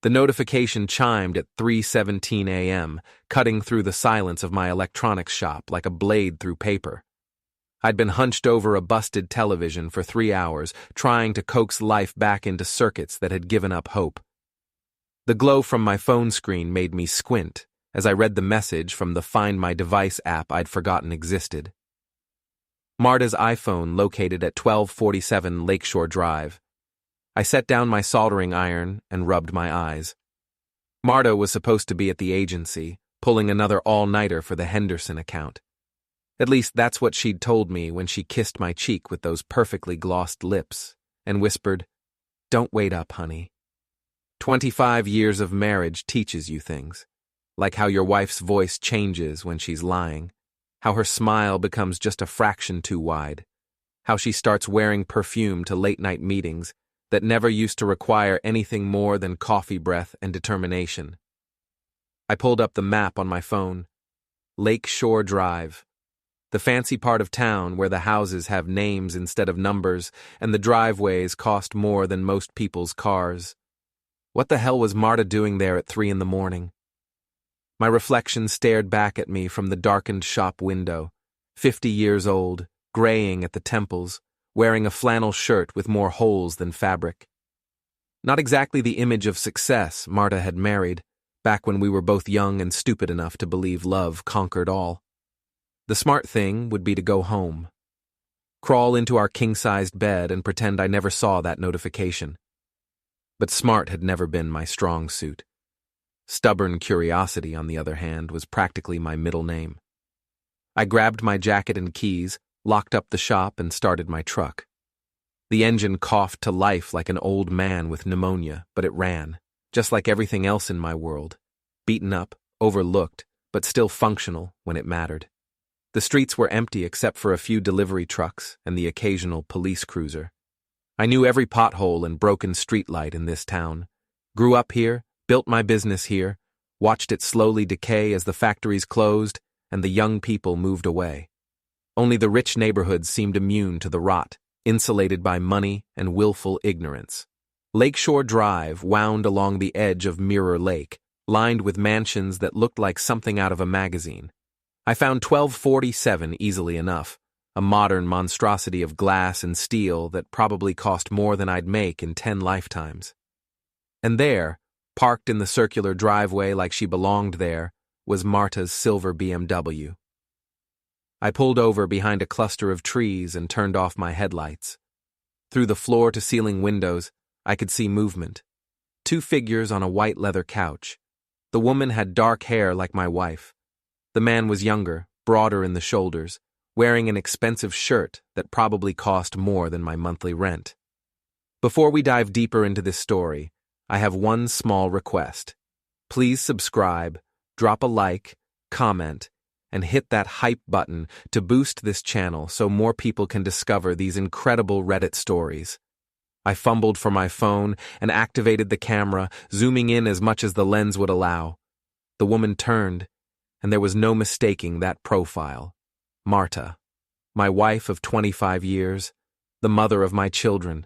The notification chimed at 3:17 a.m., cutting through the silence of my electronics shop like a blade through paper. I'd been hunched over a busted television for 3 hours, trying to coax life back into circuits that had given up hope. The glow from my phone screen made me squint as I read the message from the Find My Device app I'd forgotten existed. Marta's iPhone located at 1247 Lakeshore Drive. I set down my soldering iron and rubbed my eyes. Marta was supposed to be at the agency, pulling another all-nighter for the Henderson account. At least that's what she'd told me when she kissed my cheek with those perfectly glossed lips and whispered, "Don't wait up, honey." 25 years of marriage teaches you things, like how your wife's voice changes when she's lying, how her smile becomes just a fraction too wide, how she starts wearing perfume to late-night meetings that never used to require anything more than coffee breath and determination. I pulled up the map on my phone. Lakeshore Drive. The fancy part of town where the houses have names instead of numbers and the driveways cost more than most people's cars. What the hell was Marta doing there at 3 a.m? My reflection stared back at me from the darkened shop window, 50 years old, graying at the temples, wearing a flannel shirt with more holes than fabric. Not exactly the image of success Marta had married, back when we were both young and stupid enough to believe love conquered all. The smart thing would be to go home. Crawl into our king-sized bed and pretend I never saw that notification. But smart had never been my strong suit. Stubborn curiosity, on the other hand, was practically my middle name. I grabbed my jacket and keys, locked up the shop, and started my truck. The engine coughed to life like an old man with pneumonia, but it ran, just like everything else in my world. Beaten up, overlooked, but still functional when it mattered. The streets were empty except for a few delivery trucks and the occasional police cruiser. I knew every pothole and broken streetlight in this town. Grew up here, built my business here, watched it slowly decay as the factories closed and the young people moved away. Only the rich neighborhoods seemed immune to the rot, insulated by money and willful ignorance. Lakeshore Drive wound along the edge of Mirror Lake, lined with mansions that looked like something out of a magazine. I found 1247 easily enough, a modern monstrosity of glass and steel that probably cost more than I'd make in 10 lifetimes. And there, parked in the circular driveway like she belonged there, was Marta's silver BMW. I pulled over behind a cluster of trees and turned off my headlights. Through the floor-to-ceiling windows, I could see movement. 2 figures on a white leather couch. The woman had dark hair like my wife. The man was younger, broader in the shoulders, wearing an expensive shirt that probably cost more than my monthly rent. Before we dive deeper into this story, I have one small request. Please subscribe, drop a like, comment, and hit that hype button to boost this channel so more people can discover these incredible Reddit stories. I fumbled for my phone and activated the camera, zooming in as much as the lens would allow. The woman turned, and there was no mistaking that profile. Marta, my wife of 25 years, the mother of my children,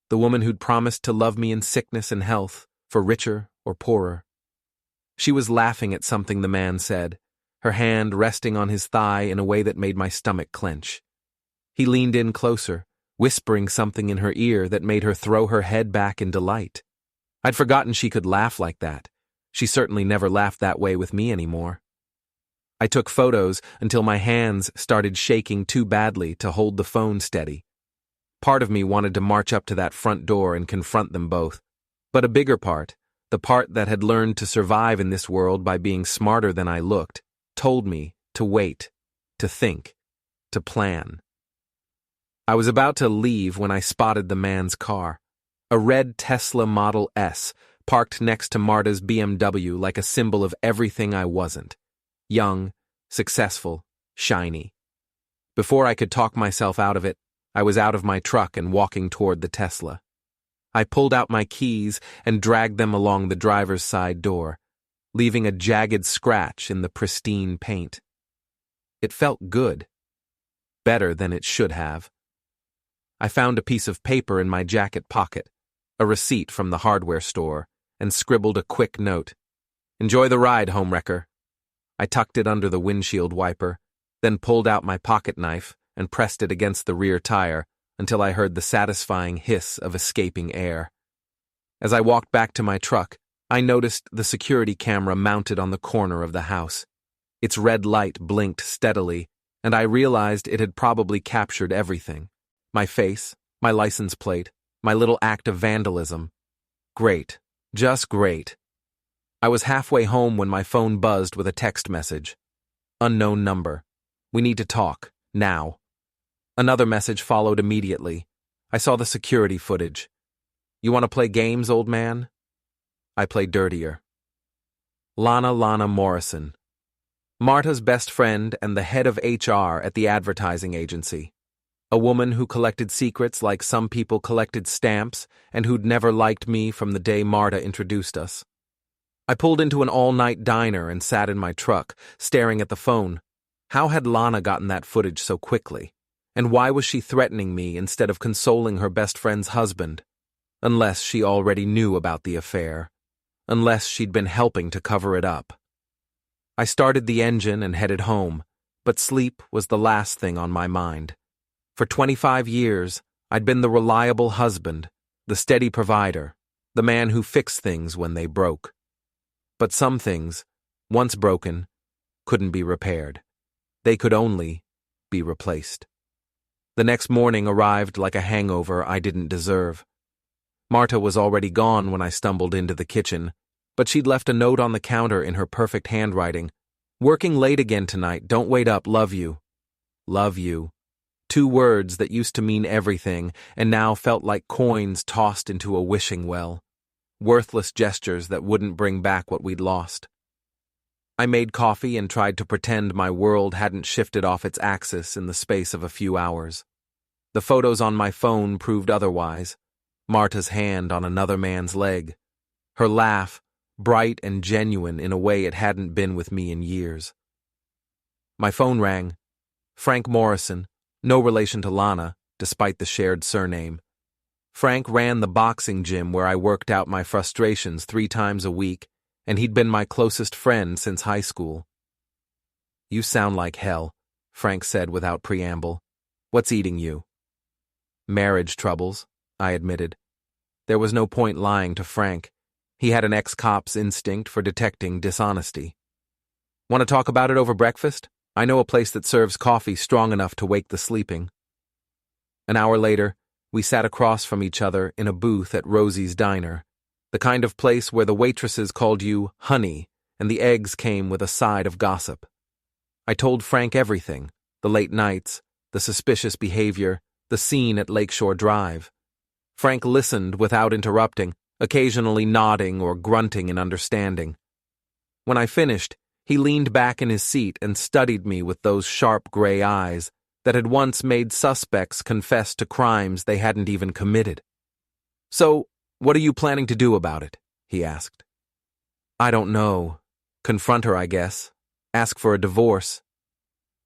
the woman who'd promised to love me in sickness and health, for richer or poorer. She was laughing at something the man said, her hand resting on his thigh in a way that made my stomach clench. He leaned in closer, whispering something in her ear that made her throw her head back in delight. I'd forgotten she could laugh like that. She certainly never laughed that way with me anymore. I took photos until my hands started shaking too badly to hold the phone steady. Part of me wanted to march up to that front door and confront them both. But a bigger part, the part that had learned to survive in this world by being smarter than I looked, told me to wait, to think, to plan. I was about to leave when I spotted the man's car, a red Tesla Model S, parked next to Marta's BMW like a symbol of everything I wasn't. Young, successful, shiny. Before I could talk myself out of it, I was out of my truck and walking toward the Tesla. I pulled out my keys and dragged them along the driver's side door, leaving a jagged scratch in the pristine paint. It felt good. Better than it should have. I found a piece of paper in my jacket pocket, a receipt from the hardware store, and scribbled a quick note. "Enjoy the ride, homewrecker." I tucked it under the windshield wiper, then pulled out my pocket knife and pressed it against the rear tire until I heard the satisfying hiss of escaping air. As I walked back to my truck, I noticed the security camera mounted on the corner of the house. Its red light blinked steadily, and I realized it had probably captured everything. My face, my license plate, my little act of vandalism. Great. Just great. I was halfway home when my phone buzzed with a text message. "Unknown number. We need to talk. Now." Another message followed immediately. I saw the security footage. "You want to play games, old man?" I played dirtier. Lana Morrison. Marta's best friend and the head of HR at the advertising agency. A woman who collected secrets like some people collected stamps and who'd never liked me from the day Marta introduced us. I pulled into an all-night diner and sat in my truck, staring at the phone. How had Lana gotten that footage so quickly? And why was she threatening me instead of consoling her best friend's husband? Unless she already knew about the affair. Unless she'd been helping to cover it up. I started the engine and headed home, but sleep was the last thing on my mind. For 25 years, I'd been the reliable husband, the steady provider, the man who fixed things when they broke. But some things, once broken, couldn't be repaired. They could only be replaced. The next morning arrived like a hangover I didn't deserve. Marta was already gone when I stumbled into the kitchen, but she'd left a note on the counter in her perfect handwriting. "Working late again tonight, don't wait up, love you." Love you. 2 words that used to mean everything and now felt like coins tossed into a wishing well. Worthless gestures that wouldn't bring back what we'd lost. I made coffee and tried to pretend my world hadn't shifted off its axis in the space of a few hours. The photos on my phone proved otherwise. Marta's hand on another man's leg. Her laugh, bright and genuine in a way it hadn't been with me in years. My phone rang. Frank Morrison, no relation to Lana, despite the shared surname. Frank ran the boxing gym where I worked out my frustrations 3 times a week, and he'd been my closest friend since high school. "You sound like hell," Frank said without preamble. "What's eating you?" "Marriage troubles," I admitted. There was no point lying to Frank. He had an ex-cop's instinct for detecting dishonesty. "Want to talk about it over breakfast? I know a place that serves coffee strong enough to wake the sleeping." An hour later, we sat across from each other in a booth at Rosie's Diner, the kind of place where the waitresses called you honey and the eggs came with a side of gossip. I told Frank everything, the late nights, the suspicious behavior, the scene at Lakeshore Drive. Frank listened without interrupting, occasionally nodding or grunting in understanding. When I finished, he leaned back in his seat and studied me with those sharp gray eyes that had once made suspects confess to crimes they hadn't even committed. "So, what are you planning to do about it?" he asked. "I don't know. Confront her, I guess. Ask for a divorce.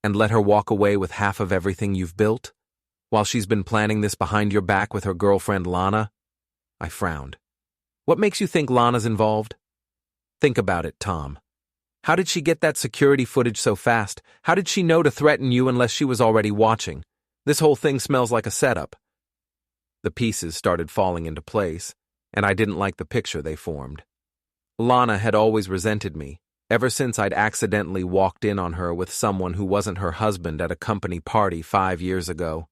And let her walk away with half of everything you've built? While she's been planning this behind your back with her girlfriend Lana?" I frowned. "What makes you think Lana's involved?" "Think about it, Tom. How did she get that security footage so fast? How did she know to threaten you unless she was already watching? This whole thing smells like a setup." The pieces started falling into place, and I didn't like the picture they formed. Lana had always resented me, ever since I'd accidentally walked in on her with someone who wasn't her husband at a company party 5 years ago.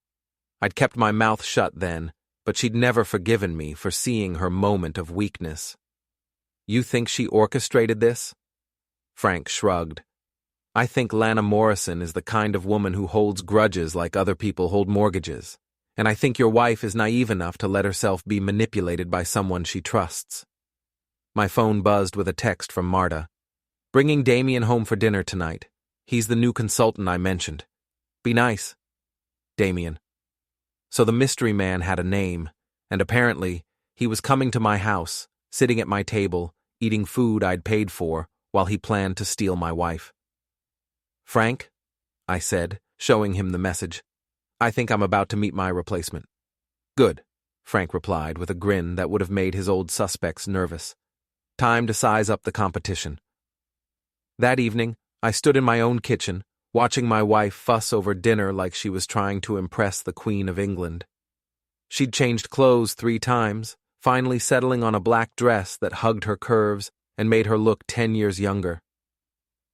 I'd kept my mouth shut then, but she'd never forgiven me for seeing her moment of weakness. "You think she orchestrated this?" Frank shrugged. "I think Lana Morrison is the kind of woman who holds grudges like other people hold mortgages, and I think your wife is naive enough to let herself be manipulated by someone she trusts." My phone buzzed with a text from Marta. "Bringing Damien home for dinner tonight. He's the new consultant I mentioned. Be nice. Damien." So the mystery man had a name, and apparently he was coming to my house, sitting at my table, eating food I'd paid for, while he planned to steal my wife. "Frank," I said, showing him the message, "I think I'm about to meet my replacement." "Good," Frank replied with a grin that would have made his old suspects nervous. Time to size up the competition. That evening, I stood in my own kitchen, watching my wife fuss over dinner like she was trying to impress the Queen of England. She'd changed clothes 3 times, finally settling on a black dress that hugged her curves and made her look 10 years younger.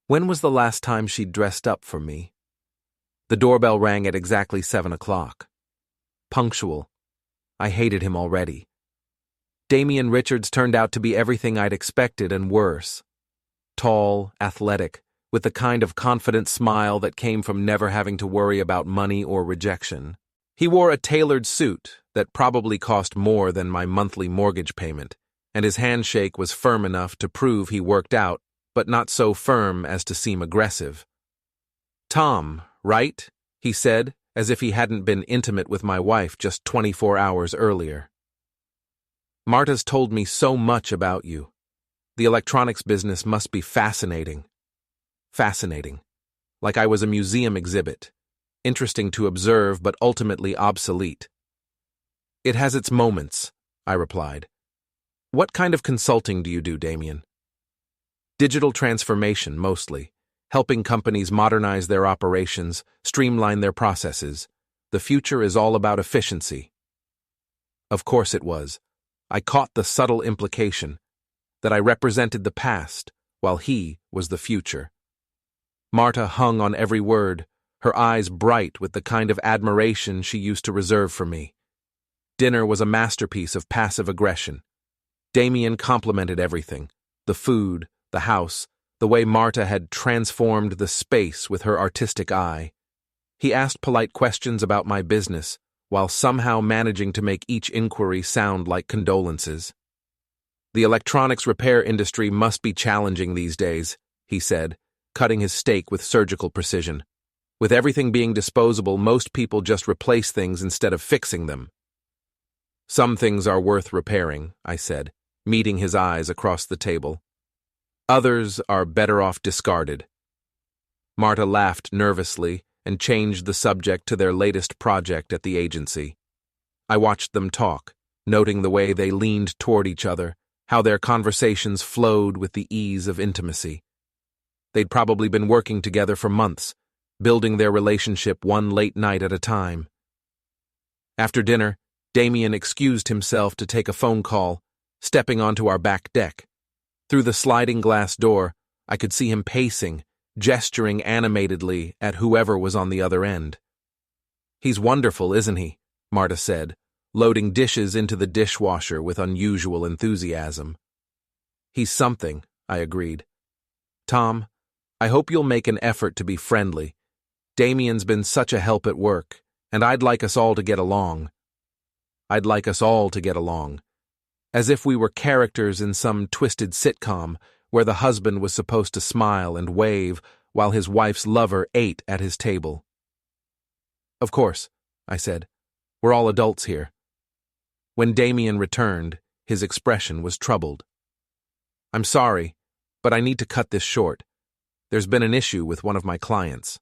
When was the last time she'd dressed up for me? The doorbell rang at exactly 7 o'clock. Punctual. I hated him already. Damien Richards turned out to be everything I'd expected and worse. Tall, athletic, with the kind of confident smile that came from never having to worry about money or rejection. He wore a tailored suit that probably cost more than my monthly mortgage payment, and his handshake was firm enough to prove he worked out, but not so firm as to seem aggressive. "Tom, right?" he said, as if he hadn't been intimate with my wife just 24 hours earlier. "Marta's told me so much about you. The electronics business must be fascinating." Fascinating. Like I was a museum exhibit. Interesting to observe, but ultimately obsolete. "It has its moments," I replied. "What kind of consulting do you do, Damien?" "Digital transformation, mostly. Helping companies modernize their operations, streamline their processes. The future is all about efficiency." Of course it was. I caught the subtle implication that I represented the past, while he was the future. Marta hung on every word, her eyes bright with the kind of admiration she used to reserve for me. Dinner was a masterpiece of passive aggression. Damien complimented everything: the food, the house, the way Marta had transformed the space with her artistic eye. He asked polite questions about my business, while somehow managing to make each inquiry sound like condolences. "The electronics repair industry must be challenging these days," he said, cutting his steak with surgical precision. "With everything being disposable, most people just replace things instead of fixing them." "Some things are worth repairing," I said, meeting his eyes across the table. "Others are better off discarded." Marta laughed nervously and changed the subject to their latest project at the agency. I watched them talk, noting the way they leaned toward each other, how their conversations flowed with the ease of intimacy. They'd probably been working together for months, building their relationship one late night at a time. After dinner, Damien excused himself to take a phone call, stepping onto our back deck. Through the sliding glass door, I could see him pacing, gesturing animatedly at whoever was on the other end. "He's wonderful, isn't he?" Marta said, loading dishes into the dishwasher with unusual enthusiasm. "He's something," I agreed. "Tom, I hope you'll make an effort to be friendly. Damien's been such a help at work, and I'd like us all to get along." I'd like us all to get along. As if we were characters in some twisted sitcom where the husband was supposed to smile and wave while his wife's lover ate at his table. "Of course," I said. "We're all adults here." When Damien returned, his expression was troubled. "I'm sorry, but I need to cut this short. There's been an issue with one of my clients."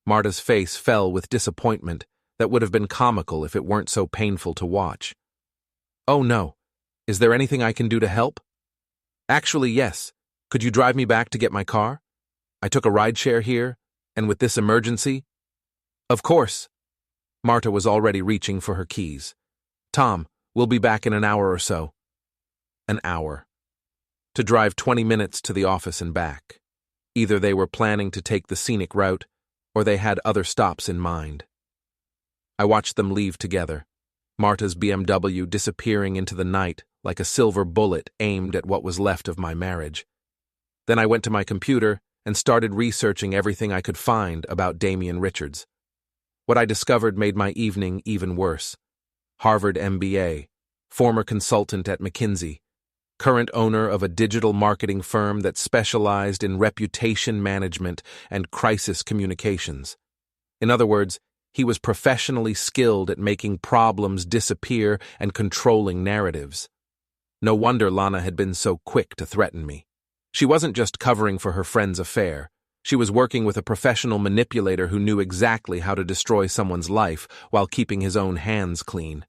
Marta's face fell with disappointment that would have been comical if it weren't so painful to watch. "Oh no. Is there anything I can do to help?" "Actually, yes. Could you drive me back to get my car? I took a rideshare here, and with this emergency—" "Of course." Marta was already reaching for her keys. "Tom, we'll be back in an hour or so." An hour. To drive 20 minutes to the office and back. Either they were planning to take the scenic route, or they had other stops in mind. I watched them leave together, Marta's BMW disappearing into the night like a silver bullet aimed at what was left of my marriage. Then I went to my computer and started researching everything I could find about Damien Richards. What I discovered made my evening even worse. Harvard MBA, former consultant at McKinsey, current owner of a digital marketing firm that specialized in reputation management and crisis communications. In other words, he was professionally skilled at making problems disappear and controlling narratives. No wonder Lana had been so quick to threaten me. She wasn't just covering for her friend's affair. She was working with a professional manipulator who knew exactly how to destroy someone's life while keeping his own hands clean.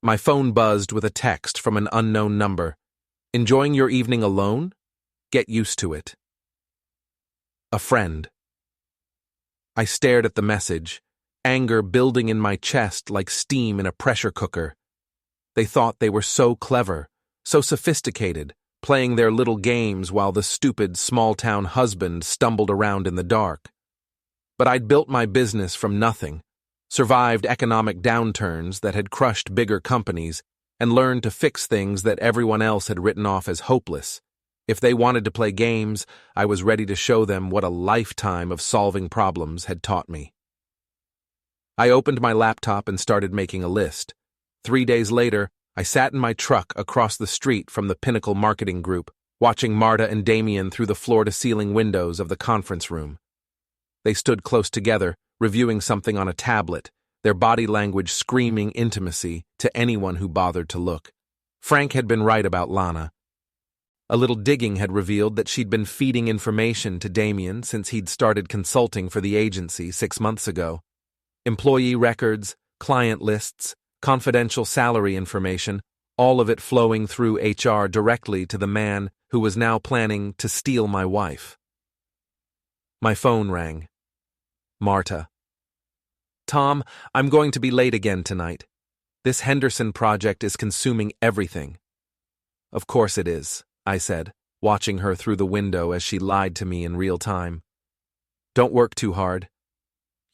My phone buzzed with a text from an unknown number. Enjoying your evening alone? Get used to it. A friend. I stared at the message, anger building in my chest like steam in a pressure cooker. They thought they were so clever, so sophisticated, playing their little games while the stupid small-town husband stumbled around in the dark. But I'd built my business from nothing, survived economic downturns that had crushed bigger companies, and learned to fix things that everyone else had written off as hopeless. If they wanted to play games, I was ready to show them what a lifetime of solving problems had taught me. I opened my laptop and started making a list. 3 days later, I sat in my truck across the street from the Pinnacle Marketing Group, watching Marta and Damien through the floor-to-ceiling windows of the conference room. They stood close together, reviewing something on a tablet, their body language screaming intimacy to anyone who bothered to look. Frank had been right about Lana. A little digging had revealed that she'd been feeding information to Damien since he'd started consulting for the agency 6 months ago. Employee records, client lists, confidential salary information, all of it flowing through HR directly to the man who was now planning to steal my wife. My phone rang. Marta. Tom, I'm going to be late again tonight. This Henderson project is consuming everything. Of course it is, I said, watching her through the window as she lied to me in real time. Don't work too hard.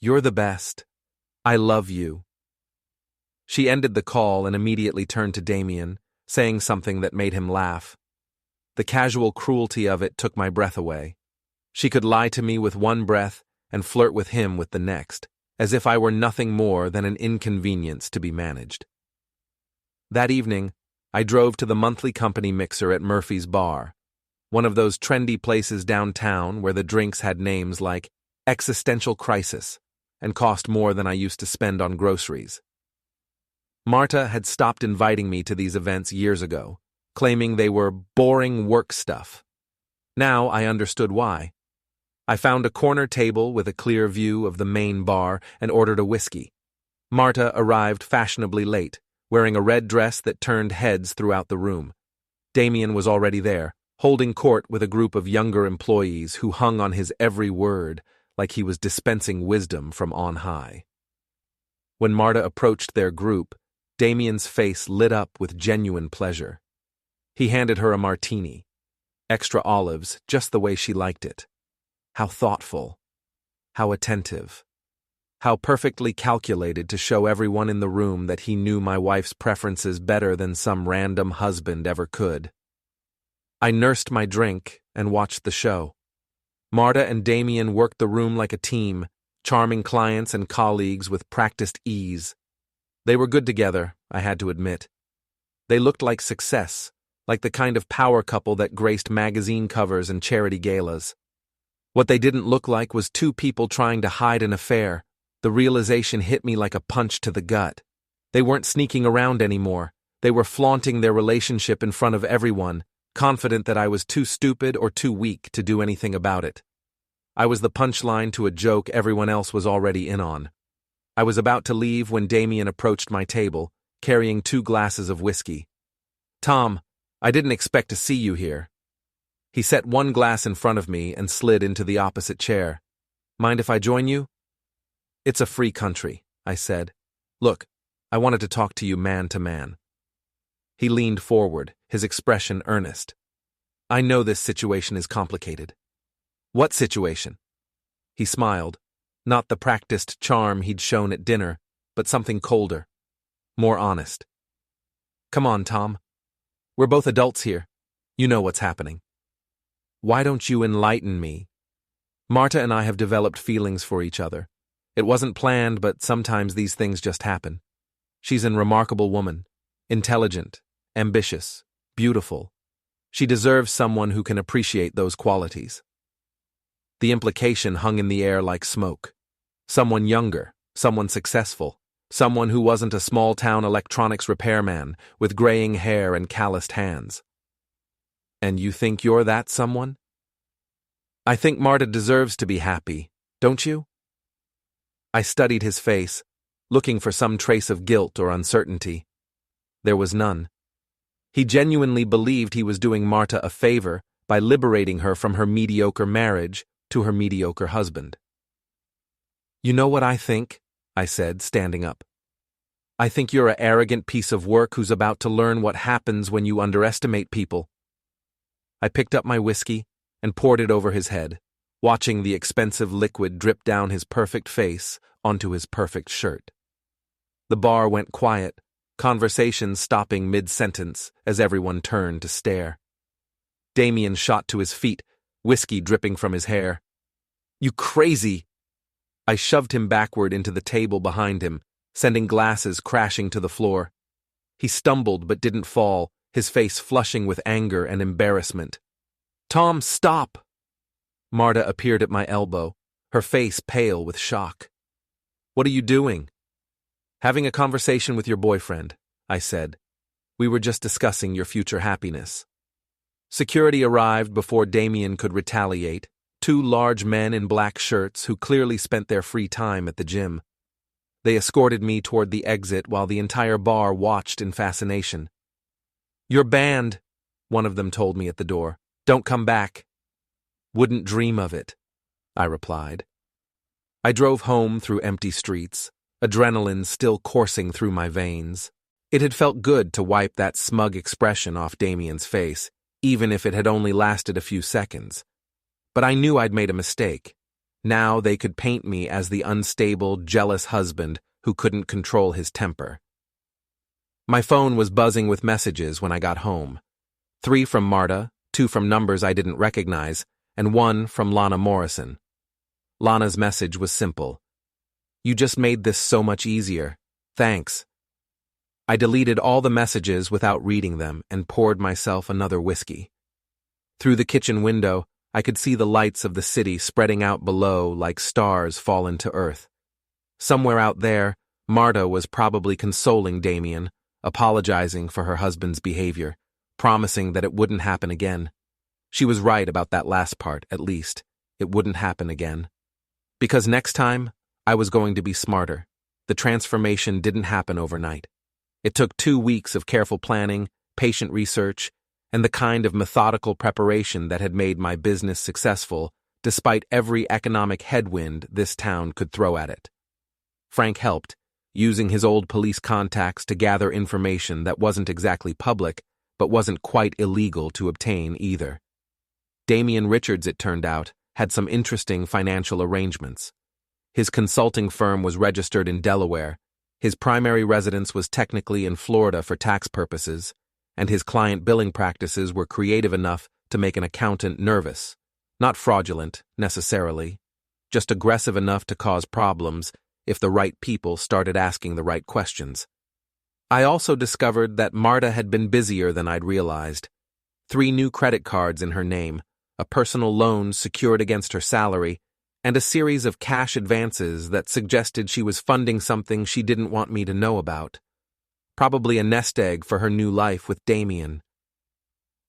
You're the best. I love you. She ended the call and immediately turned to Damien, saying something that made him laugh. The casual cruelty of it took my breath away. She could lie to me with one breath and flirt with him with the next, as if I were nothing more than an inconvenience to be managed. That evening, I drove to the monthly company mixer at Murphy's Bar, one of those trendy places downtown where the drinks had names like Existential Crisis and cost more than I used to spend on groceries. Marta had stopped inviting me to these events years ago, claiming they were boring work stuff. Now I understood why. I found a corner table with a clear view of the main bar and ordered a whiskey. Marta arrived fashionably late, wearing a red dress that turned heads throughout the room. Damien was already there, holding court with a group of younger employees who hung on his every word like he was dispensing wisdom from on high. When Marta approached their group, Damien's face lit up with genuine pleasure. He handed her a martini. Extra olives, just the way she liked it. How thoughtful. How attentive. How perfectly calculated to show everyone in the room that he knew my wife's preferences better than some random husband ever could. I nursed my drink and watched the show. Marta and Damien worked the room like a team, charming clients and colleagues with practiced ease. They were good together, I had to admit. They looked like success, like the kind of power couple that graced magazine covers and charity galas. What they didn't look like was two people trying to hide an affair. The realization hit me like a punch to the gut. They weren't sneaking around anymore. They were flaunting their relationship in front of everyone, confident that I was too stupid or too weak to do anything about it. I was the punchline to a joke everyone else was already in on. I was about to leave when Damien approached my table, carrying 2 glasses of whiskey. Tom, I didn't expect to see you here. He set 1 glass in front of me and slid into the opposite chair. Mind if I join you? It's a free country, I said. Look, I wanted to talk to you man to man. He leaned forward, his expression earnest. I know this situation is complicated. What situation? He smiled, not the practiced charm he'd shown at dinner, but something colder, more honest. Come on, Tom. We're both adults here. You know what's happening. Why don't you enlighten me? Marta and I have developed feelings for each other. It wasn't planned, but sometimes these things just happen. She's a remarkable woman, intelligent, ambitious, beautiful. She deserves someone who can appreciate those qualities. The implication hung in the air like smoke. Someone younger, someone successful, someone who wasn't a small-town electronics repairman with graying hair and calloused hands. And you think you're that someone? I think Marta deserves to be happy, don't you? I studied his face, looking for some trace of guilt or uncertainty. There was none. He genuinely believed he was doing Marta a favor by liberating her from her mediocre marriage to her mediocre husband. "You know what I think?" I said, standing up. "I think you're an arrogant piece of work who's about to learn what happens when you underestimate people." I picked up my whiskey and poured it over his head, watching the expensive liquid drip down his perfect face onto his perfect shirt. The bar went quiet, conversation stopping mid-sentence as everyone turned to stare. Damien shot to his feet, whiskey dripping from his hair. "You crazy!" I shoved him backward into the table behind him, sending glasses crashing to the floor. He stumbled but didn't fall, his face flushing with anger and embarrassment. "Tom, stop!" Marta appeared at my elbow, her face pale with shock. "What are you doing?" "Having a conversation with your boyfriend," I said. "We were just discussing your future happiness." Security arrived before Damien could retaliate, two large men in black shirts who clearly spent their free time at the gym. They escorted me toward the exit while the entire bar watched in fascination. "You're banned," one of them told me at the door. "Don't come back." "Wouldn't dream of it," I replied. I drove home through empty streets, adrenaline still coursing through my veins. It had felt good to wipe that smug expression off Damien's face, even if it had only lasted a few seconds. But I knew I'd made a mistake. Now they could paint me as the unstable, jealous husband who couldn't control his temper. My phone was buzzing with messages when I got home. 3 from Marta, 2 from numbers I didn't recognize, and 1 from Lana Morrison. Lana's message was simple. "You just made this so much easier. Thanks." I deleted all the messages without reading them and poured myself another whiskey. Through the kitchen window, I could see the lights of the city spreading out below like stars fallen to earth. Somewhere out there, Marta was probably consoling Damien, apologizing for her husband's behavior, promising that it wouldn't happen again. She was right about that last part, at least. It wouldn't happen again. Because next time, I was going to be smarter. The transformation didn't happen overnight. It took 2 weeks of careful planning, patient research, and the kind of methodical preparation that had made my business successful, despite every economic headwind this town could throw at it. Frank helped, using his old police contacts to gather information that wasn't exactly public, but wasn't quite illegal to obtain either. Damien Richards, it turned out, had some interesting financial arrangements. His consulting firm was registered in Delaware, his primary residence was technically in Florida for tax purposes, and his client billing practices were creative enough to make an accountant nervous. Not fraudulent, necessarily, just aggressive enough to cause problems if the right people started asking the right questions. I also discovered that Marta had been busier than I'd realized. 3 new credit cards in her name, a personal loan secured against her salary, and a series of cash advances that suggested she was funding something she didn't want me to know about. Probably a nest egg for her new life with Damien.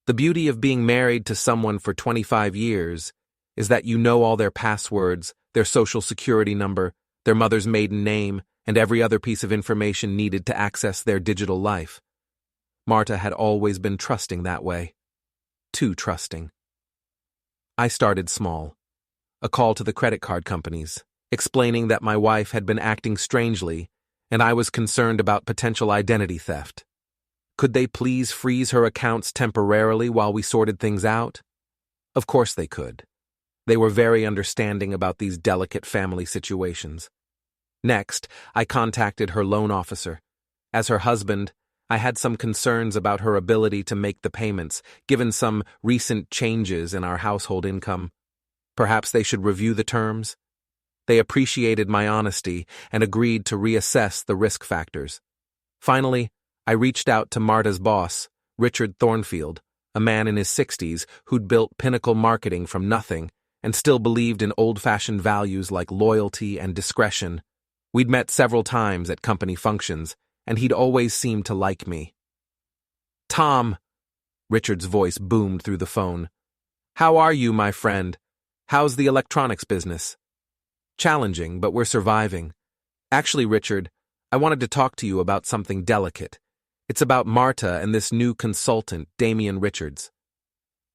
The beauty of being married to someone for 25 years is that you know all their passwords, their social security number, their mother's maiden name, and every other piece of information needed to access their digital life. Marta had always been trusting that way. Too trusting. I started small. A call to the credit card companies, explaining that my wife had been acting strangely, and I was concerned about potential identity theft. Could they please freeze her accounts temporarily while we sorted things out? Of course they could. They were very understanding about these delicate family situations. Next, I contacted her loan officer. As her husband, I had some concerns about her ability to make the payments, given some recent changes in our household income. Perhaps they should review the terms? They appreciated my honesty and agreed to reassess the risk factors. Finally, I reached out to Marta's boss, Richard Thornfield, a man in his 60s who'd built Pinnacle Marketing from nothing and still believed in old-fashioned values like loyalty and discretion. We'd met several times at company functions, and he'd always seemed to like me. "Tom," Richard's voice boomed through the phone. "How are you, my friend? How's the electronics business?" "Challenging, but we're surviving. Actually, Richard, I wanted to talk to you about something delicate. It's about Marta and this new consultant, Damian Richards.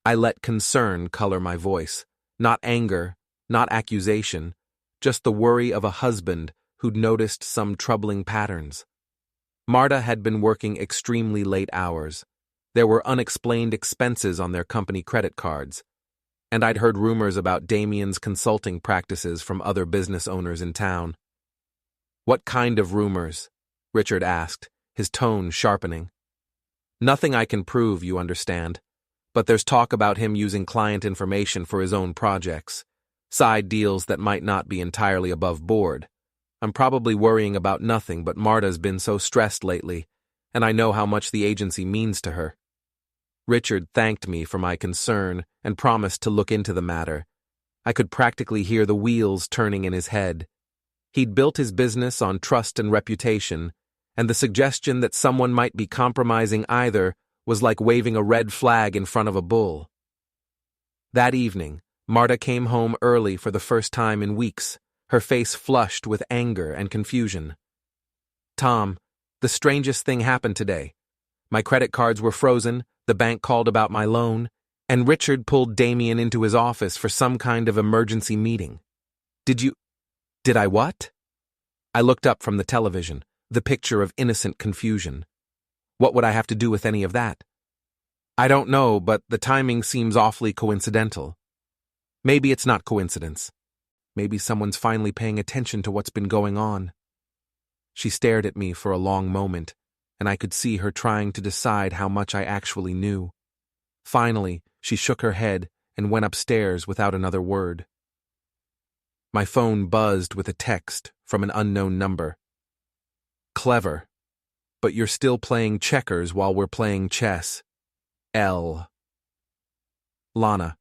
I let concern color my voice. Not anger, not accusation, just the worry of a husband who'd noticed some troubling patterns. Marta had been working extremely late hours. There were unexplained expenses on their company credit cards. And I'd heard rumors about Damian's consulting practices from other business owners in town. "What kind of rumors?" Richard asked, his tone sharpening. "Nothing I can prove, you understand. But there's talk about him using client information for his own projects, side deals that might not be entirely above board. I'm probably worrying about nothing, but Marta's been so stressed lately, and I know how much the agency means to her." Richard thanked me for my concern and promised to look into the matter. I could practically hear the wheels turning in his head. He'd built his business on trust and reputation, and the suggestion that someone might be compromising either was like waving a red flag in front of a bull. That evening, Marta came home early for the first time in weeks, her face flushed with anger and confusion. "Tom, the strangest thing happened today. My credit cards were frozen, the bank called about my loan, and Richard pulled Damian into his office for some kind of emergency meeting. Did I what?" I looked up from the television, the picture of innocent confusion. What would I have to do with any of that? "I don't know, but the timing seems awfully coincidental." "Maybe it's not coincidence. Maybe someone's finally paying attention to what's been going on." She stared at me for a long moment, and I could see her trying to decide how much I actually knew. Finally, she shook her head and went upstairs without another word. My phone buzzed with a text from an unknown number. "Clever. But you're still playing checkers while we're playing chess. L." Lana.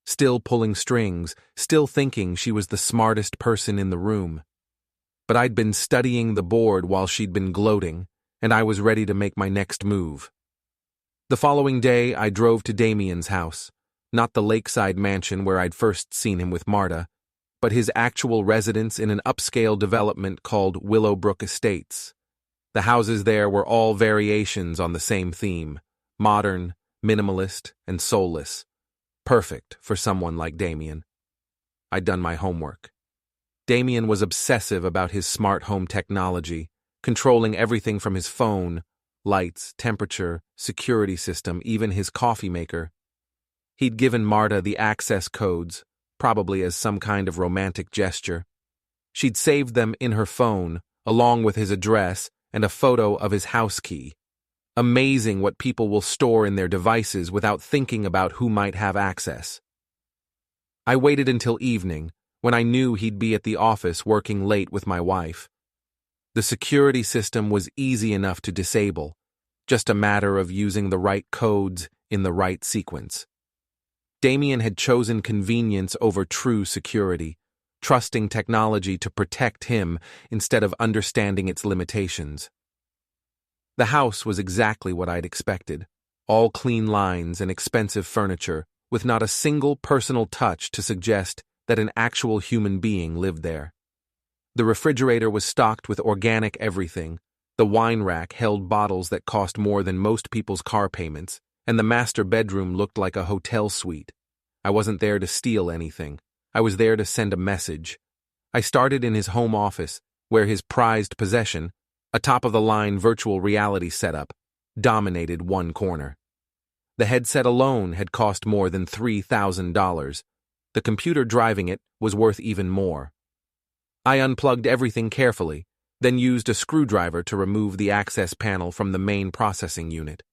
Still pulling strings, still thinking she was the smartest person in the room. But I'd been studying the board while she'd been gloating, and I was ready to make my next move. The following day, I drove to Damian's house, not the lakeside mansion where I'd first seen him with Marta, but his actual residence in an upscale development called Willowbrook Estates. The houses there were all variations on the same theme: modern, minimalist, and soulless. Perfect for someone like Damian. I'd done my homework. Damian was obsessive about his smart home technology, controlling everything from his phone, lights, temperature, security system, even his coffee maker. He'd given Marta the access codes, probably as some kind of romantic gesture. She'd saved them in her phone, along with his address and a photo of his house key. Amazing what people will store in their devices without thinking about who might have access. I waited until evening, when I knew he'd be at the office working late with my wife. The security system was easy enough to disable, just a matter of using the right codes in the right sequence. Damian had chosen convenience over true security, trusting technology to protect him instead of understanding its limitations. The house was exactly what I'd expected, all clean lines and expensive furniture, with not a single personal touch to suggest that an actual human being lived there. The refrigerator was stocked with organic everything, the wine rack held bottles that cost more than most people's car payments, and the master bedroom looked like a hotel suite. I wasn't there to steal anything. I was there to send a message. I started in his home office, where his prized possession, a top-of-the-line virtual reality setup, dominated one corner. The headset alone had cost more than $3,000. The computer driving it was worth even more. I unplugged everything carefully, then used a screwdriver to remove the access panel from the main processing unit.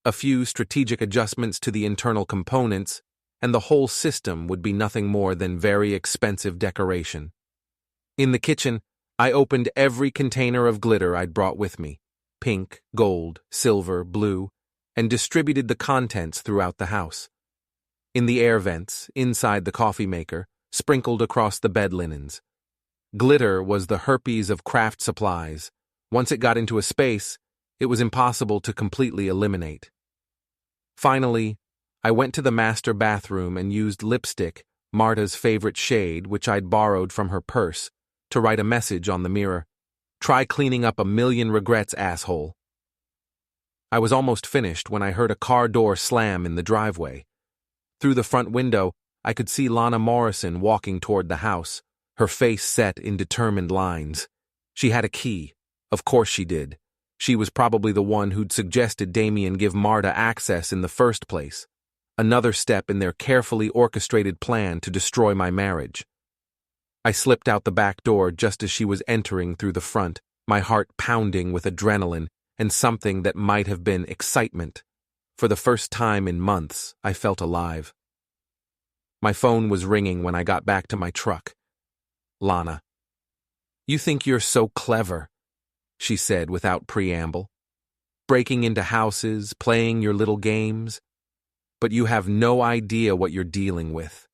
A few strategic adjustments to the internal components, and the whole system would be nothing more than very expensive decoration. In the kitchen, I opened every container of glitter I'd brought with me, pink, gold, silver, blue, and distributed the contents throughout the house. In the air vents, inside the coffee maker, sprinkled across the bed linens. Glitter was the herpes of craft supplies. Once it got into a space, it was impossible to completely eliminate. Finally, I went to the master bathroom and used lipstick, Marta's favorite shade, which I'd borrowed from her purse, to write a message on the mirror. "Try cleaning up a million regrets, asshole." I was almost finished when I heard a car door slam in the driveway. Through the front window, I could see Lana Morrison walking toward the house, her face set in determined lines. She had a key. Of course she did. She was probably the one who'd suggested Damien give Marta access in the first place. Another step in their carefully orchestrated plan to destroy my marriage. I slipped out the back door just as she was entering through the front, my heart pounding with adrenaline and something that might have been excitement. For the first time in months, I felt alive. My phone was ringing when I got back to my truck. Lana. "You think you're so clever," she said without preamble. "Breaking into houses, playing your little games. But you have no idea what you're dealing with.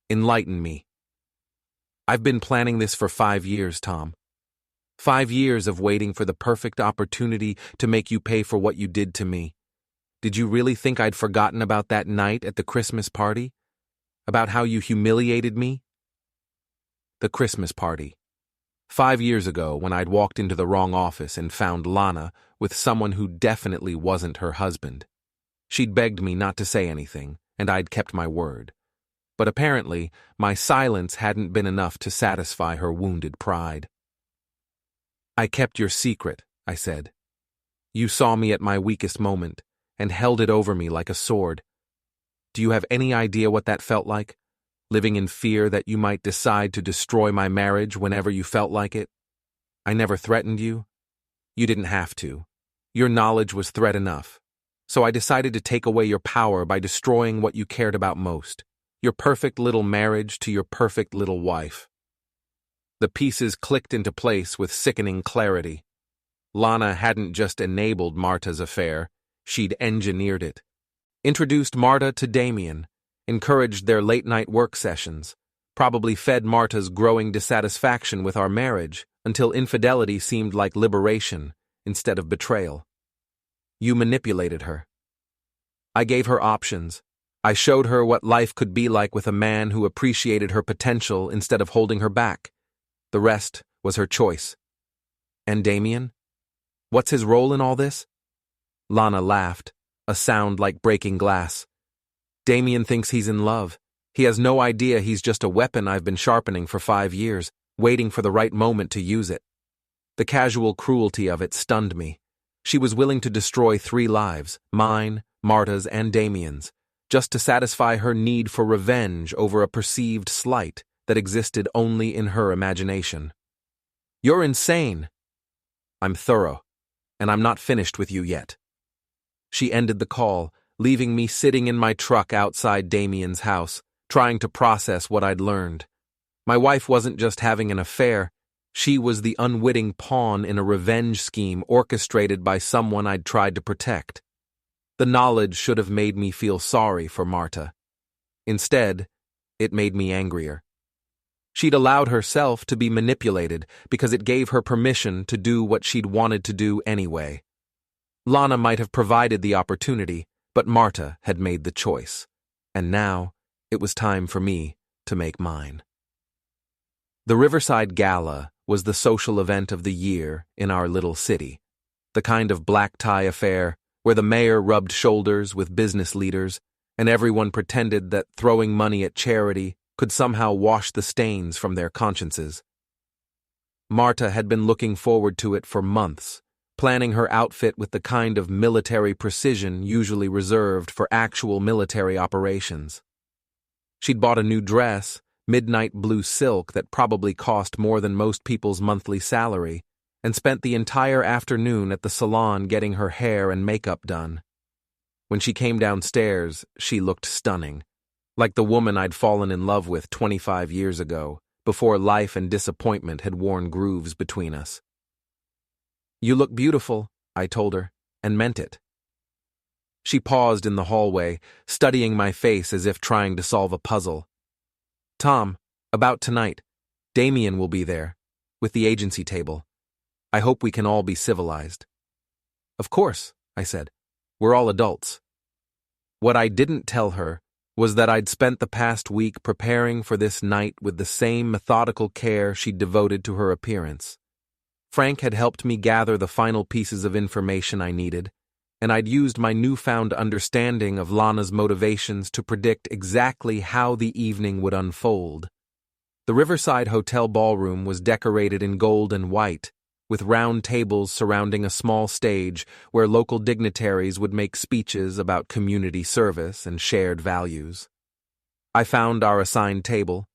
Enlighten me." "I've been planning this for 5 years, Tom. 5 years of waiting for the perfect opportunity to make you pay for what you did to me. Did you really think I'd forgotten about that night at the Christmas party? About how you humiliated me?" The Christmas party. 5 years ago, when I'd walked into the wrong office and found Lana with someone who definitely wasn't her husband. She'd begged me not to say anything, and I'd kept my word. But apparently, my silence hadn't been enough to satisfy her wounded pride. "I kept your secret," I said. "You saw me at my weakest moment and held it over me like a sword. Do you have any idea what that felt like? Living in fear that you might decide to destroy my marriage whenever you felt like it? I never threatened you. You didn't have to. Your knowledge was threat enough. So I decided to take away your power by destroying what you cared about most, your perfect little marriage to your perfect little wife." The pieces clicked into place with sickening clarity. Lana hadn't just enabled Marta's affair, she'd engineered it. Introduced Marta to Damien, encouraged their late-night work sessions, probably fed Marta's growing dissatisfaction with our marriage until infidelity seemed like liberation instead of betrayal. You manipulated her. I gave her options. I showed her what life could be like with a man who appreciated her potential instead of holding her back. The rest was her choice. And Damien? What's his role in all this? Lana laughed, a sound like breaking glass. Damien thinks he's in love. He has no idea he's just a weapon I've been sharpening for 5 years, waiting for the right moment to use it. The casual cruelty of it stunned me. She was willing to destroy 3 lives, mine, Marta's, and Damien's, just to satisfy her need for revenge over a perceived slight that existed only in her imagination. "You're insane." "I'm thorough, and I'm not finished with you yet." She ended the call, leaving me sitting in my truck outside Damien's house, trying to process what I'd learned. My wife wasn't just having an affair, she was the unwitting pawn in a revenge scheme orchestrated by someone I'd tried to protect. The knowledge should have made me feel sorry for Marta. Instead, it made me angrier. She'd allowed herself to be manipulated because it gave her permission to do what she'd wanted to do anyway. Lana might have provided the opportunity, but Marta had made the choice. And now, it was time for me to make mine. The Riverside Gala was the social event of the year in our little city. The kind of black tie affair where the mayor rubbed shoulders with business leaders and everyone pretended that throwing money at charity could somehow wash the stains from their consciences. Marta had been looking forward to it for months, planning her outfit with the kind of military precision usually reserved for actual military operations. She'd bought a new dress, midnight blue silk that probably cost more than most people's monthly salary, and spent the entire afternoon at the salon getting her hair and makeup done. When she came downstairs, she looked stunning, like the woman I'd fallen in love with 25 years ago, before life and disappointment had worn grooves between us. "You look beautiful," I told her, and meant it. She paused in the hallway, studying my face as if trying to solve a puzzle. "Tom, about tonight. Damien will be there, with the agency table. I hope we can all be civilized." "Of course," I said. "We're all adults." What I didn't tell her was that I'd spent the past week preparing for this night with the same methodical care she'd devoted to her appearance. Frank had helped me gather the final pieces of information I needed, and I'd used my newfound understanding of Lana's motivations to predict exactly how the evening would unfold. The Riverside Hotel ballroom was decorated in gold and white, with round tables surrounding a small stage where local dignitaries would make speeches about community service and shared values. I found our assigned table,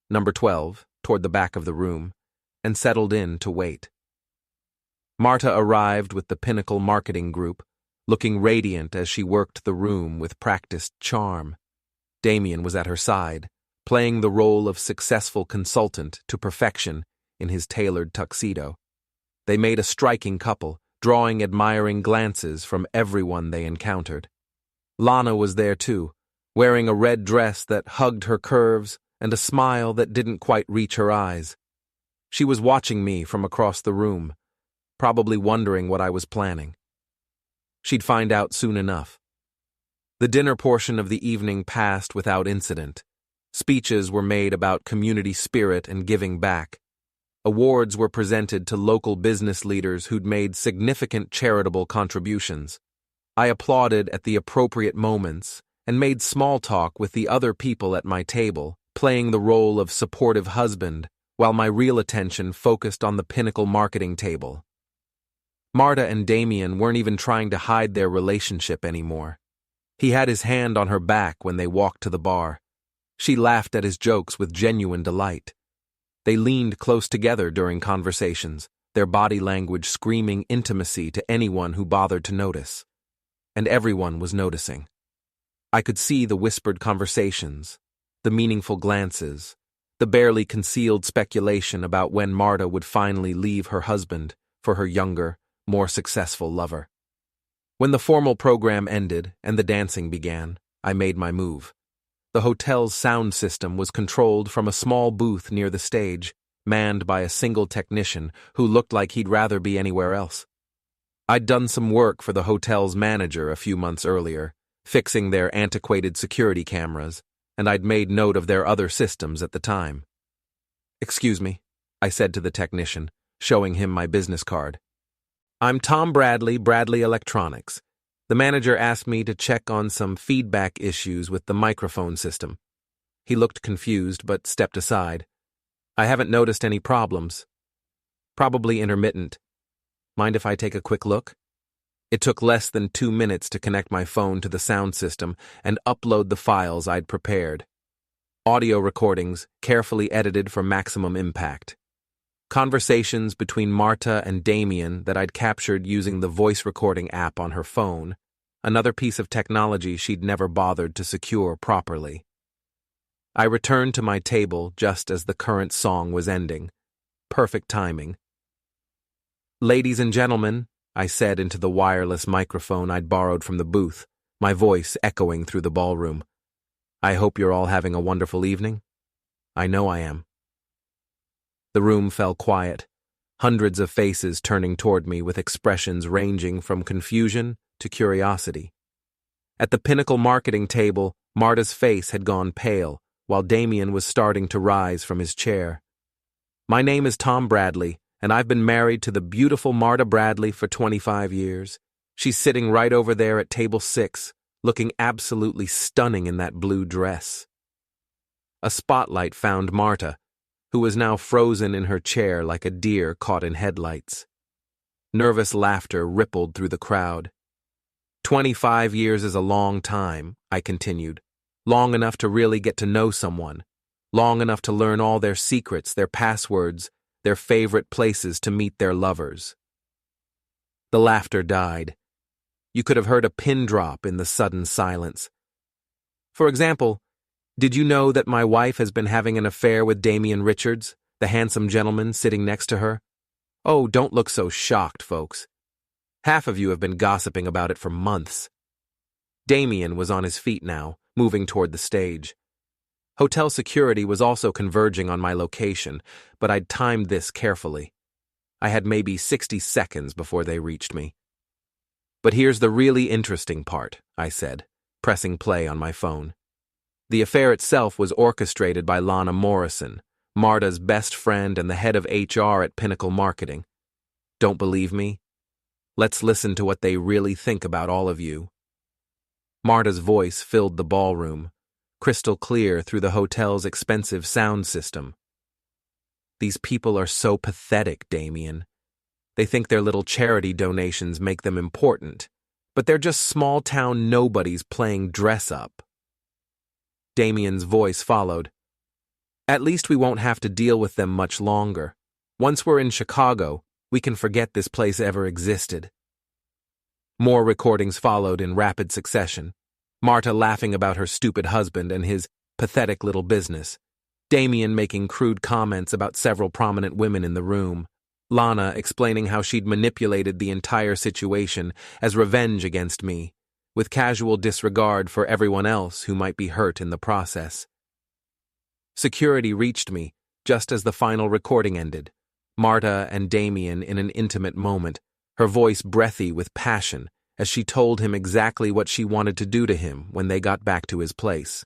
number 12, toward the back of the room, and settled in to wait. Marta arrived with the Pinnacle marketing group, looking radiant as she worked the room with practiced charm. Damien was at her side, playing the role of successful consultant to perfection in his tailored tuxedo. They made a striking couple, drawing admiring glances from everyone they encountered. Lana was there too, wearing a red dress that hugged her curves and a smile that didn't quite reach her eyes. She was watching me from across the room, probably wondering what I was planning. She'd find out soon enough. The dinner portion of the evening passed without incident. Speeches were made about community spirit and giving back. Awards were presented to local business leaders who'd made significant charitable contributions. I applauded at the appropriate moments and made small talk with the other people at my table, playing the role of supportive husband, while my real attention focused on the Pinnacle marketing table. Marta and Damien weren't even trying to hide their relationship anymore. He had his hand on her back when they walked to the bar. She laughed at his jokes with genuine delight. They leaned close together during conversations, their body language screaming intimacy to anyone who bothered to notice. And everyone was noticing. I could see the whispered conversations, the meaningful glances, the barely concealed speculation about when Marta would finally leave her husband for her younger, more successful lover. When the formal program ended and the dancing began, I made my move. The hotel's sound system was controlled from a small booth near the stage, manned by a single technician who looked like he'd rather be anywhere else. I'd done some work for the hotel's manager a few months earlier, fixing their antiquated security cameras, and I'd made note of their other systems at the time. "Excuse me," I said to the technician, showing him my business card. "I'm Tom Bradley, Bradley Electronics. The manager asked me to check on some feedback issues with the microphone system." He looked confused but stepped aside. "I haven't noticed any problems. Probably intermittent. Mind if I take a quick look?" It took less than 2 minutes to connect my phone to the sound system and upload the files I'd prepared. Audio recordings, carefully edited for maximum impact. Conversations between Marta and Damien that I'd captured using the voice recording app on her phone, another piece of technology she'd never bothered to secure properly. I returned to my table just as the current song was ending. Perfect timing. "Ladies and gentlemen," I said into the wireless microphone I'd borrowed from the booth, my voice echoing through the ballroom. "I hope you're all having a wonderful evening. I know I am." The room fell quiet, hundreds of faces turning toward me with expressions ranging from confusion to curiosity. At the Pinnacle marketing table, Marta's face had gone pale, while Damien was starting to rise from his chair. "My name is Tom Bradley, and I've been married to the beautiful Marta Bradley for 25 years. She's sitting right over there at table 6, looking absolutely stunning in that blue dress." A spotlight found Marta, who was now frozen in her chair like a deer caught in headlights. Nervous laughter rippled through the crowd. 25 years is a long time," I continued. "Long enough to really get to know someone. Long enough to learn all their secrets, their passwords, their favorite places to meet their lovers." The laughter died. You could have heard a pin drop in the sudden silence. "For example, did you know that my wife has been having an affair with Damien Richards, the handsome gentleman sitting next to her? Oh, don't look so shocked, folks. Half of you have been gossiping about it for months." Damien was on his feet now, moving toward the stage. Hotel security was also converging on my location, but I'd timed this carefully. I had maybe 60 seconds before they reached me. "But here's the really interesting part," I said, pressing play on my phone. "The affair itself was orchestrated by Lana Morrison, Marta's best friend and the head of HR at Pinnacle Marketing. Don't believe me? Let's listen to what they really think about all of you. Marta's voice filled the ballroom, crystal clear through the hotel's expensive sound system. These people are so pathetic, Damien. They think their little charity donations make them important, but they're just small-town nobodies playing dress-up. Damien's voice followed. At least we won't have to deal with them much longer. Once we're in Chicago, we can forget this place ever existed. More recordings followed in rapid succession. Marta laughing about her stupid husband and his pathetic little business. Damien making crude comments about several prominent women in the room. Lana explaining how she'd manipulated the entire situation as revenge against me, with casual disregard for everyone else who might be hurt in the process. Security reached me just as the final recording ended. Marta and Damien in an intimate moment, her voice breathy with passion as she told him exactly what she wanted to do to him when they got back to his place.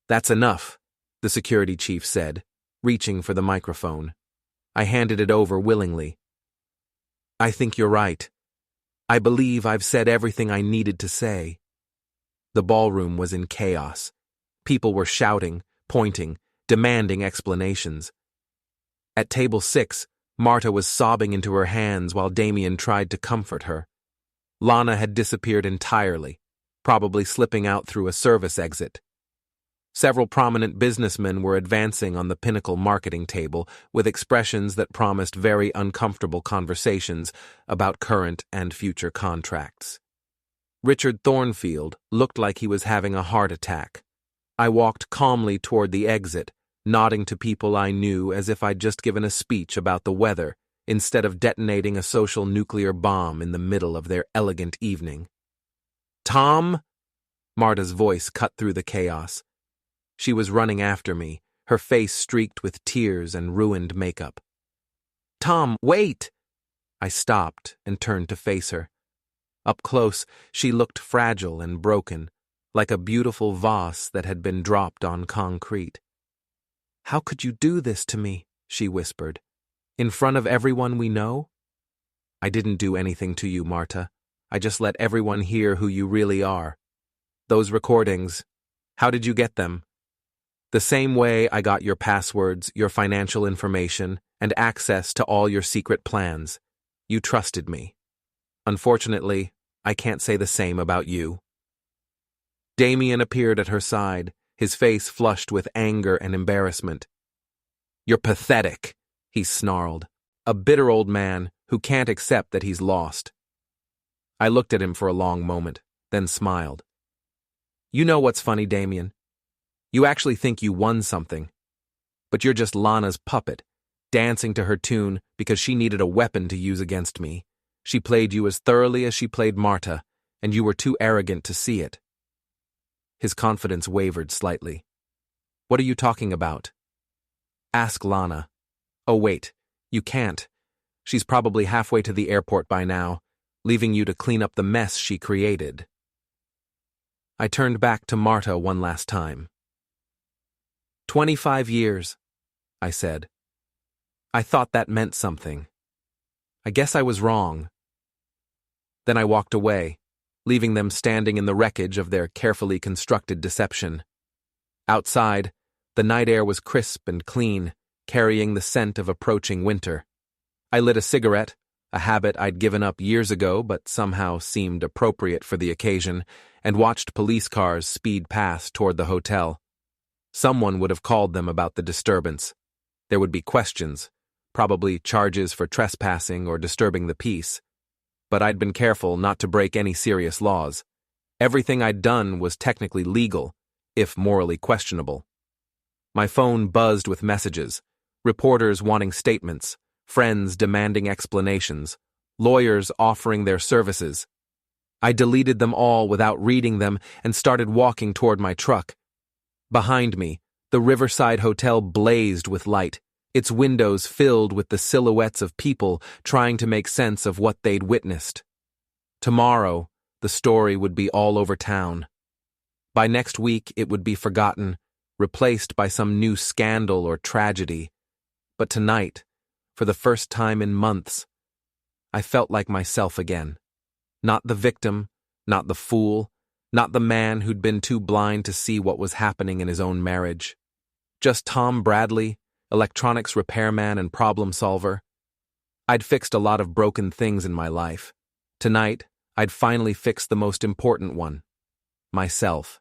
That's enough, the security chief said, reaching for the microphone. I handed it over willingly. I think you're right. I believe I've said everything I needed to say. The ballroom was in chaos. People were shouting, pointing, demanding explanations. At table 6, Marta was sobbing into her hands while Damien tried to comfort her. Lana had disappeared entirely, probably slipping out through a service exit. Several prominent businessmen were advancing on the pinnacle marketing table with expressions that promised very uncomfortable conversations about current and future contracts. Richard Thornfield looked like he was having a heart attack. I walked calmly toward the exit, nodding to people I knew as if I'd just given a speech about the weather, instead of detonating a social nuclear bomb in the middle of their elegant evening. Tom? Marta's voice cut through the chaos. She was running after me, her face streaked with tears and ruined makeup. Tom, wait! I stopped and turned to face her. Up close, she looked fragile and broken, like a beautiful vase that had been dropped on concrete. How could you do this to me? She whispered. In front of everyone we know? I didn't do anything to you, Marta. I just let everyone hear who you really are. Those recordings, how did you get them? The same way I got your passwords, your financial information, and access to all your secret plans. You trusted me. Unfortunately, I can't say the same about you. Damien appeared at her side, his face flushed with anger and embarrassment. You're pathetic, he snarled, a bitter old man who can't accept that he's lost. I looked at him for a long moment, then smiled. You know what's funny, Damien? You actually think you won something. But you're just Lana's puppet, dancing to her tune because she needed a weapon to use against me. She played you as thoroughly as she played Marta, and you were too arrogant to see it. His confidence wavered slightly. What are you talking about? Ask Lana. Oh wait, you can't. She's probably halfway to the airport by now, leaving you to clean up the mess she created. I turned back to Marta one last time. 25 years, I said. I thought that meant something. I guess I was wrong. Then I walked away, leaving them standing in the wreckage of their carefully constructed deception. Outside, the night air was crisp and clean, carrying the scent of approaching winter. I lit a cigarette, a habit I'd given up years ago but somehow seemed appropriate for the occasion, and watched police cars speed past toward the hotel. Someone would have called them about the disturbance. There would be questions, probably charges for trespassing or disturbing the peace. But I'd been careful not to break any serious laws. Everything I'd done was technically legal, if morally questionable. My phone buzzed with messages, reporters wanting statements, friends demanding explanations, lawyers offering their services. I deleted them all without reading them and started walking toward my truck. Behind me, the Riverside Hotel blazed with light, its windows filled with the silhouettes of people trying to make sense of what they'd witnessed. Tomorrow, the story would be all over town. By next week, it would be forgotten, replaced by some new scandal or tragedy. But tonight, for the first time in months, I felt like myself again. Not the victim, not the fool, not the man who'd been too blind to see what was happening in his own marriage. Just Tom Bradley, electronics repairman and problem solver. I'd fixed a lot of broken things in my life. Tonight, I'd finally fixed the most important one: myself.